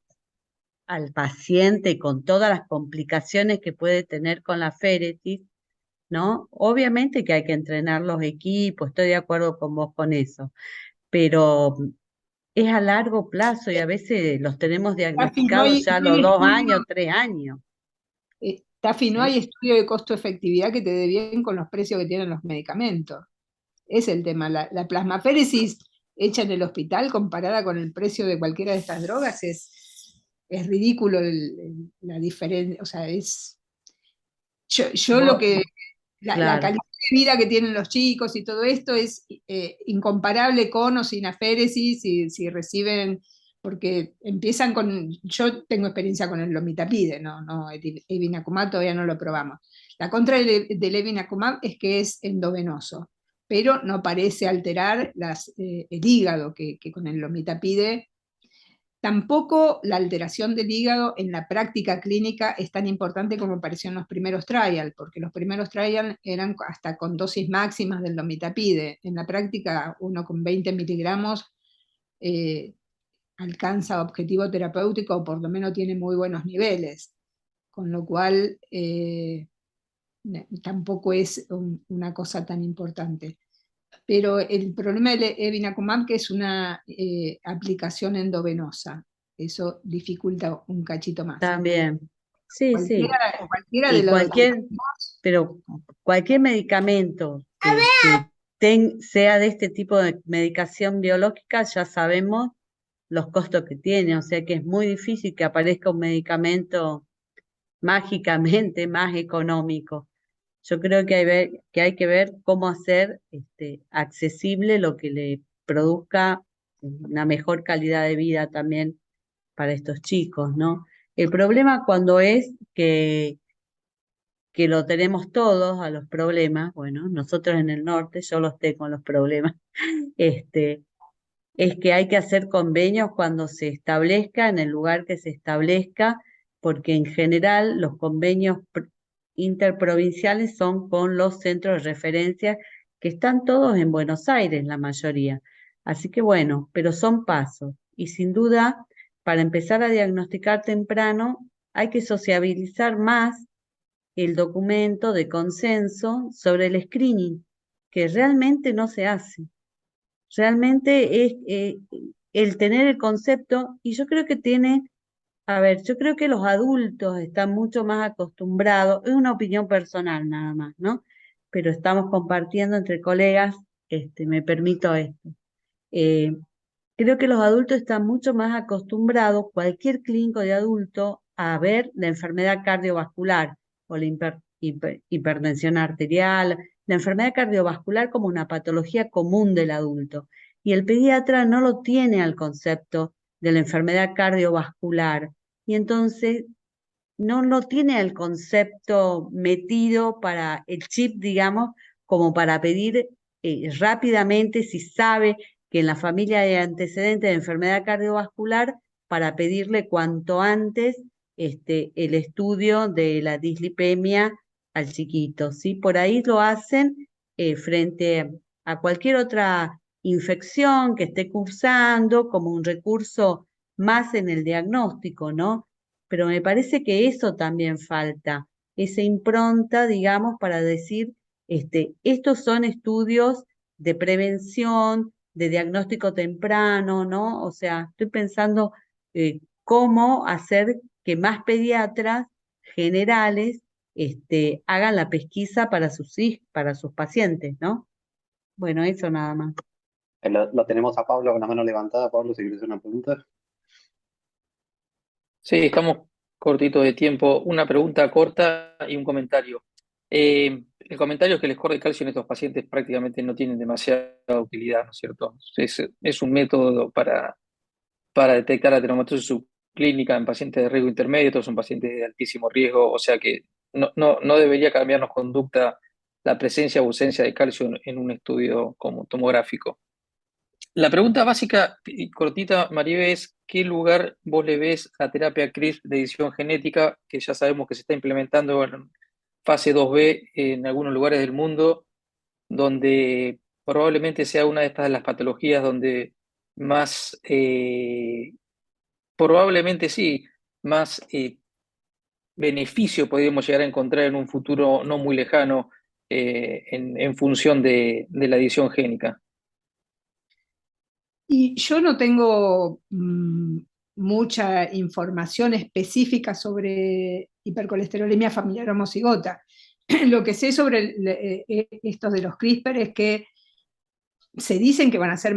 al paciente con todas las complicaciones que puede tener con la féresis, ¿no? Obviamente que hay que entrenar los equipos, estoy de acuerdo con vos con eso, pero es a largo plazo y a veces los tenemos Tafi, no diagnosticados hay, ya a no hay los 2 estudio, años, 3 años. Tafi, no ¿Sí? hay estudio de costo-efectividad que te dé bien con los precios que tienen los medicamentos. Es el tema. La plasmaféresis hecha en el hospital comparada con el precio de cualquiera de estas drogas es ridículo la diferencia. O sea, yo lo Vos- que la claro, calidad de vida que tienen los chicos y todo esto es incomparable con o sin aféresis, si reciben, porque empiezan con, yo tengo experiencia con el lomitapide, no, evinacumab todavía no lo probamos. La contra del evinacumab es que es endovenoso, pero no parece alterar el hígado, que con el lomitapide. Tampoco la alteración del hígado en la práctica clínica es tan importante como pareció en los primeros trials, porque los primeros trials eran hasta con dosis máximas del lomitapide. En la práctica, uno con 20 miligramos alcanza objetivo terapéutico o por lo menos tiene muy buenos niveles, con lo cual tampoco es una cosa tan importante. Pero el problema del evinacumab que es una aplicación endovenosa, eso dificulta un cachito más. también. Sí, sí. Cualquiera de Y los pero cualquier medicamento sea de este tipo de medicación biológica, ya sabemos los costos que tiene, o sea que es muy difícil que aparezca un medicamento mágicamente más económico. Yo creo que hay que ver cómo hacer accesible lo que le produzca una mejor calidad de vida también para estos chicos, ¿no? El problema cuando es que lo tenemos todos a los problemas, bueno, nosotros en el norte, yo los tengo los problemas, este, es que hay que hacer convenios cuando se establezca, en el lugar que se establezca, porque en general los convenios interprovinciales son con los centros de referencia que están todos en Buenos Aires, la mayoría. Así que bueno, pero son pasos. Y sin duda, para empezar a diagnosticar temprano, hay que sociabilizar más el documento de consenso sobre el screening, que realmente no se hace. Realmente es el tener el concepto, y yo creo que yo creo que los adultos están mucho más acostumbrados, es una opinión personal nada más, ¿no? Pero estamos compartiendo entre colegas, me permito esto. Eh, Creo que los adultos están mucho más acostumbrados, cualquier clínico de adulto, a ver la enfermedad cardiovascular o la hipertensión arterial, la enfermedad cardiovascular como una patología común del adulto. Y el pediatra no lo tiene al concepto de la enfermedad cardiovascular. Y entonces no lo tiene el concepto metido para el chip, digamos, como para pedir rápidamente si sabe que en la familia hay antecedentes de enfermedad cardiovascular para pedirle cuanto antes el estudio de la dislipemia al chiquito, ¿sí? Por ahí lo hacen frente a cualquier otra infección que esté cursando como un recurso más en el diagnóstico, ¿no? Pero me parece que eso también falta, esa impronta, digamos, para decir, estos son estudios de prevención, de diagnóstico temprano, ¿no? O sea, estoy pensando cómo hacer que más pediatras generales hagan la pesquisa para para sus pacientes, ¿no? Bueno, eso nada más. Lo tenemos a Pablo con la mano levantada. Pablo, si quieres hacer una pregunta. Sí, estamos cortitos de tiempo. Una pregunta corta y un comentario. El comentario es que el score de calcio en estos pacientes prácticamente no tiene demasiada utilidad, ¿no es cierto? Es un método para detectar la telangiectasia subclínica en pacientes de riesgo intermedio, estos son pacientes de altísimo riesgo, o sea que no debería cambiarnos conducta la presencia o ausencia de calcio en un estudio como tomográfico. La pregunta básica y cortita, Maribel, es ¿qué lugar vos le ves a terapia CRISPR de edición genética, que ya sabemos que se está implementando en fase 2B en algunos lugares del mundo, donde probablemente sea una de estas las patologías donde más, probablemente sí, más beneficio podríamos llegar a encontrar en un futuro no muy lejano en función de la edición génica? Y yo no tengo mucha información específica sobre hipercolesterolemia familiar homocigota. Lo que sé sobre estos de los CRISPR es que se dicen que van a ser,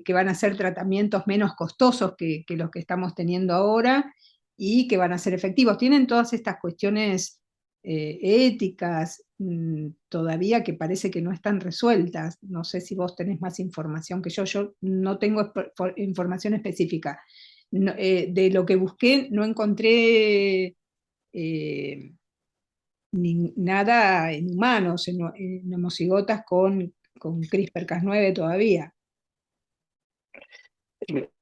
que van a ser tratamientos menos costosos que los que estamos teniendo ahora y que van a ser efectivos. Tienen todas estas cuestiones éticas todavía que parece que no están resueltas. No sé si vos tenés más información que yo no tengo información específica. De lo que busqué no encontré nada en humanos, en homocigotas con CRISPR-Cas9 todavía.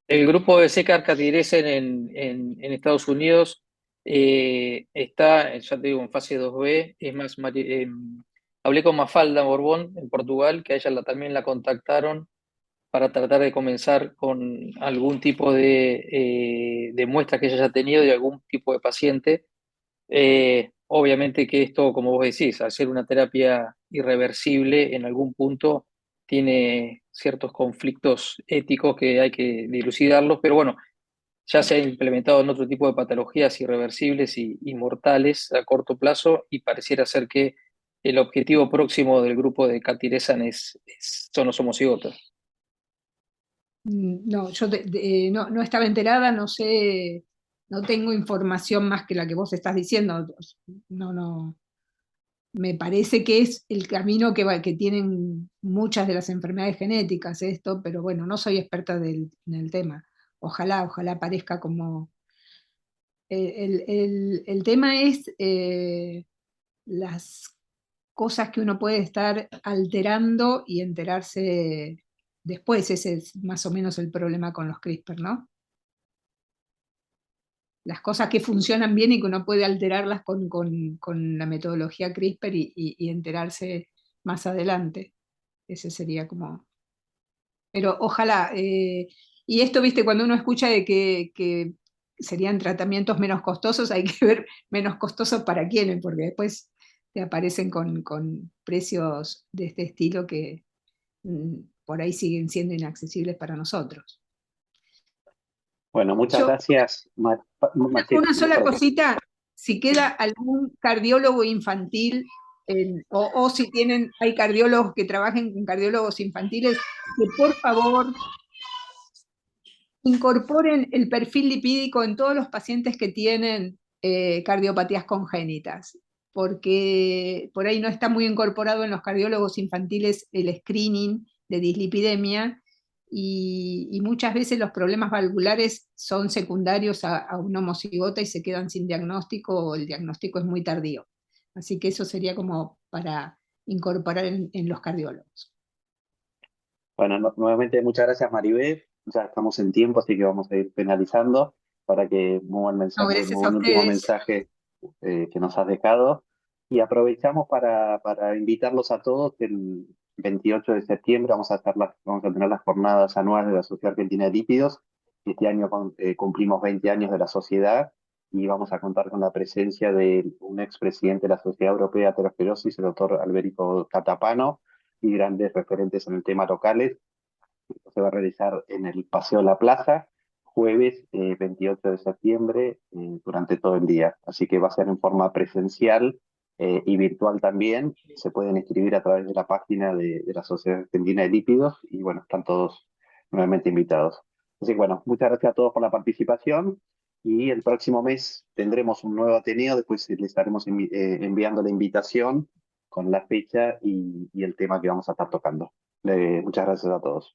El grupo de C-Carcatiresen en Estados Unidos está, ya te digo, en fase 2B. Es más, hablé con Mafalda Borbón en Portugal, que a ella también la contactaron para tratar de comenzar con algún tipo de muestra que ella haya tenido de algún tipo de paciente. Obviamente que esto, como vos decís, al ser una terapia irreversible, en algún punto tiene ciertos conflictos éticos que hay que dilucidarlos, pero bueno, ya se ha implementado en otro tipo de patologías irreversibles y mortales a corto plazo, y pareciera ser que el objetivo próximo del grupo de Catiresan son los homocigotas. No, yo no estaba enterada, no sé, no tengo información más que la que vos estás diciendo. No, me parece que es el camino que tienen muchas de las enfermedades genéticas esto, pero bueno, no soy experta en el tema. Ojalá parezca como... El tema es las cosas que uno puede estar alterando y enterarse después. Ese es más o menos el problema con los CRISPR, ¿no? Las cosas que funcionan bien y que uno puede alterarlas con la metodología CRISPR y enterarse más adelante. Ese sería como... Pero ojalá. Y esto, viste, cuando uno escucha de que serían tratamientos menos costosos, hay que ver menos costosos para quiénes, porque después te aparecen con precios de este estilo que por ahí siguen siendo inaccesibles para nosotros. Bueno, muchas Yo, gracias, Marcela. una sola Perdón. cosita, si queda algún cardiólogo infantil, o si hay cardiólogos que trabajen con cardiólogos infantiles, que por favor incorporen el perfil lipídico en todos los pacientes que tienen cardiopatías congénitas, porque por ahí no está muy incorporado en los cardiólogos infantiles el screening de dislipidemia, y muchas veces los problemas valvulares son secundarios a un homocigota y se quedan sin diagnóstico, o el diagnóstico es muy tardío. Así que eso sería como para incorporar en los cardiólogos. Bueno, nuevamente muchas gracias, Maribel. Ya estamos en tiempo, así que vamos a ir penalizando para que muy buen No, mensaje, muy gracias a buen último ustedes. mensaje que nos has dejado. Y aprovechamos para invitarlos a todos. El 28 de septiembre vamos a tener las jornadas anuales de la Sociedad Argentina de Lípidos. Este año cumplimos 20 años de la sociedad y vamos a contar con la presencia de un expresidente de la Sociedad Europea de Aterosclerosis, el doctor Alberico Catapano, y grandes referentes en el tema locales. Se va a realizar en el Paseo de la Plaza, jueves 28 de septiembre, durante todo el día. Así que va a ser en forma presencial y virtual también. Se pueden inscribir a través de la página de la Sociedad Argentina de Lípidos y bueno, están todos nuevamente invitados. Así que bueno, muchas gracias a todos por la participación y el próximo mes tendremos un nuevo Ateneo. Después les estaremos enviando la invitación con la fecha y el tema que vamos a estar tocando. Muchas gracias a todos.